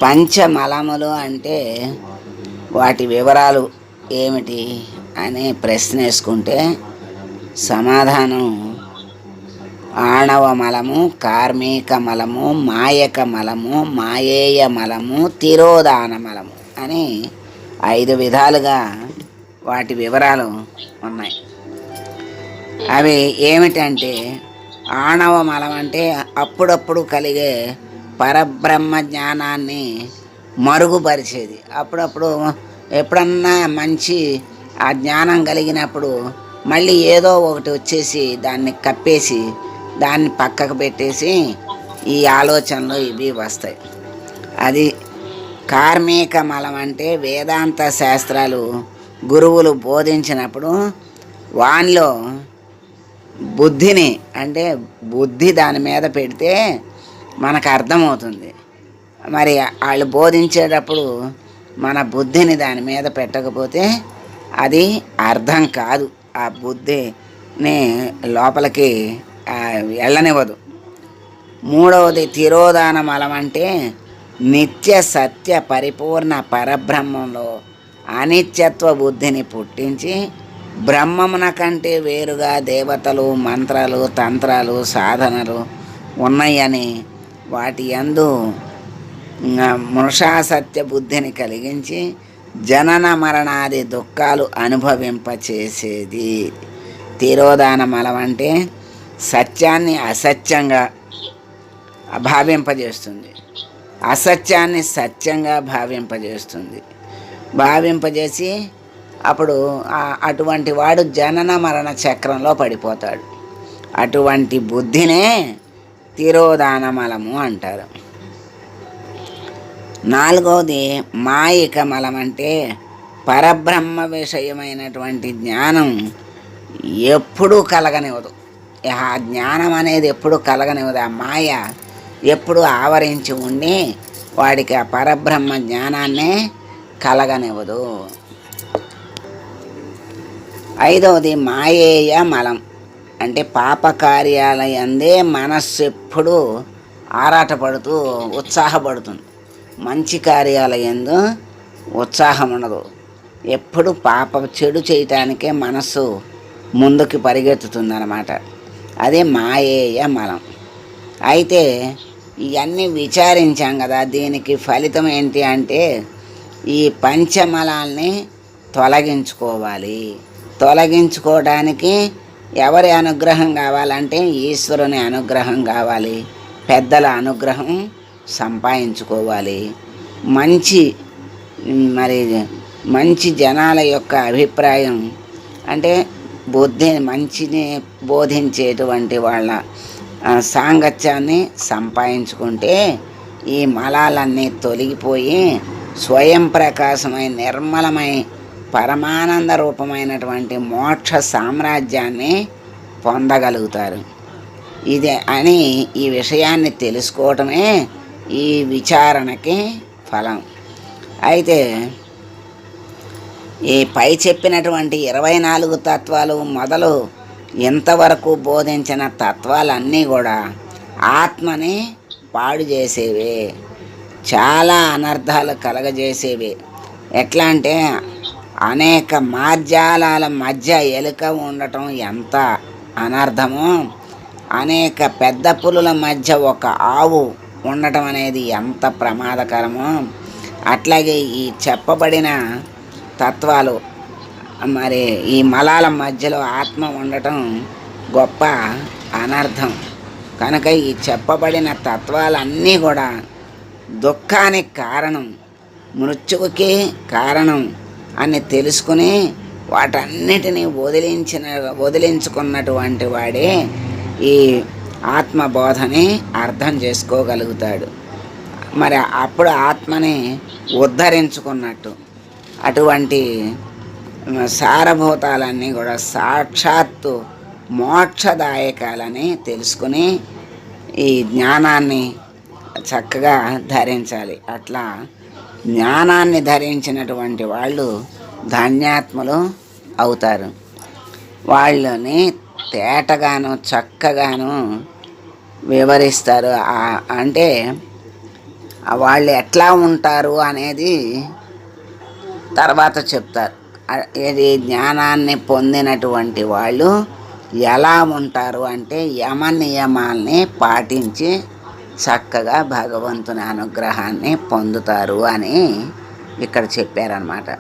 పంచమలములు అంటే వాటి వివరాలు ఏమిటి అనే ప్రశ్న వేసుకుంటే సమాధానం ఆణవ మలము, కార్మిక మలము, మాయక మలము, మాయేయ మలము, తిరోధాన మలము అని 5 విధాలుగా వాటి వివరాలు ఉన్నాయి. అవి ఏమిటంటే, ఆణవ మలం అంటే అప్పుడప్పుడు కలిగే పరబ్రహ్మ జ్ఞానాన్ని మరుగుపరిచేది. అప్పుడప్పుడు ఎప్పుడన్నా మంచి ఆ జ్ఞానం కలిగినప్పుడు మళ్ళీ ఏదో ఒకటి వచ్చేసి దాన్ని కప్పేసి దాన్ని పక్కకు పెట్టేసి ఈ ఆలోచనలు ఇవి వస్తాయి. అది కార్మిక మలం అంటే వేదాంత శాస్త్రాలు గురువులు బోధించినప్పుడు వానిలో బుద్ధిని అంటే బుద్ధి దాని మీద పెడితే మనకు అర్థమవుతుంది. మరి వాళ్ళు బోధించేటప్పుడు మన బుద్ధిని దాని మీద పెట్టకపోతే అది అర్థం కాదు. ఆ బుద్ధిని లోపలికి వెళ్ళనివ్వదు. మూడవది తిరోధాన మలం అంటే నిత్య సత్య పరిపూర్ణ పరబ్రహ్మంలో అనిత్యత్వ బుద్ధిని పుట్టించి బ్రహ్మమున కంటే వేరుగా దేవతలు, మంత్రాలు, తంత్రాలు, సాధనలు ఉన్నాయని వాటి యందు మృషాసత్య బుద్ధిని కలిగించి జనన మరణాది దుఃఖాలు అనుభవింపచేసేది. తిరోధాన మలం అంటే సత్యాన్ని అసత్యంగా భావింపజేస్తుంది, అసత్యాన్ని సత్యంగా భావింపజేసి అప్పుడు అటువంటి వాడు జనన మరణ చక్రంలో పడిపోతాడు. అటువంటి బుద్ధినే తిరోధాన మలము అంటారు. నాలుగవది మాయిక మలం అంటే పరబ్రహ్మ విషయమైనటువంటి జ్ఞానం ఎప్పుడూ కలగనివ్వదు. ఆ జ్ఞానం అనేది ఎప్పుడు కలగనివ్వదు. ఆ మాయ ఎప్పుడు ఆవరించి ఉండి వాడికి ఆ పరబ్రహ్మ జ్ఞానాన్నే కలగనివ్వదు. ఐదవది మాయేయ మలం అంటే పాపకార్యాలయందే మనస్సు ఎప్పుడూ ఆరాటపడుతూ ఉత్సాహపడుతుంది. మంచి కార్యాలయందు ఉత్సాహం ఉండదు. ఎప్పుడు చెడు చేయటానికే మనస్సు ముందుకు పరిగెత్తుతుందన్నమాట. అదే మాయేయ మలం. అయితే ఇవన్నీ విచారించాం కదా, దీనికి ఫలితం ఏంటి అంటే ఈ పంచమలాల్ని తొలగించుకోవడానికి ఎవరి అనుగ్రహం కావాలంటే ఈశ్వరుని అనుగ్రహం కావాలి, పెద్దల అనుగ్రహం సంపాదించుకోవాలి, మంచి జనాల యొక్క అభిప్రాయం అంటే మంచిని బోధించేటువంటి వాళ్ళ సాంగత్యాన్ని సంపాదించుకుంటే ఈ మలాలన్నీ తొలగిపోయి స్వయం ప్రకాశమై నిర్మలమై పరమానంద రూపమైనటువంటి మోక్ష సామ్రాజ్యాన్ని పొందగలుగుతారు. ఈ విషయాన్ని తెలుసుకోవటమే ఈ విచారణకి ఫలం. అయితే ఈ పై చెప్పినటువంటి 24 తత్వాలు మొదలు ఇంతవరకు బోధించిన తత్వాలన్నీ కూడా ఆత్మని పాడు చేసేవే, చాలా అనర్థాలు కలగజేసేవి. ఎట్లా అంటే అనేక మార్జాలాల మధ్య ఎలుక ఉండటం ఎంత అనర్థమో, అనేక పెద్ద పులుల మధ్య ఒక ఆవు ఉండటం అనేది ఎంత ప్రమాదకరమో, అట్లాగే ఈ చెప్పబడిన తత్వాలు మరి ఈ మలాల మధ్యలో ఆత్మ ఉండటం గొప్ప అనర్థం. కనుక ఈ చెప్పబడిన తత్వాలన్నీ కూడా దుఃఖానికి కారణం, మృత్యువుకి కారణం అని తెలుసుకుని వాటన్నిటినీ వదిలించుకున్నటువంటి వాడే ఈ ఆత్మబోధని అర్థం చేసుకోగలుగుతాడు. మరి అప్పుడు ఆత్మని ఉద్ధరించుకున్నట్టు. అటువంటి సారభూతాలన్నీ కూడా సాక్షాత్తు మోక్షదాయకాలని తెలుసుకుని ఈ జ్ఞానాన్ని చక్కగా ధరించాలి. అట్లా జ్ఞానాన్ని ధరించినటువంటి వాళ్ళు ధన్యాత్ములు అవుతారు. వాళ్ళని తేటగాను చక్కగాను వివరిస్తారు. అంటే వాళ్ళు ఎట్లా ఉంటారు అనేది తర్వాత చెప్తారు. ఇది జ్ఞానాన్ని పొందినటువంటి వాళ్ళు ఎలా ఉంటారు అంటే యమ నియమాల్ని పాటించి చక్కగా భగవంతుని అనుగ్రహాన్ని పొందుతారు అని ఇక్కడ చెప్పారనమాట.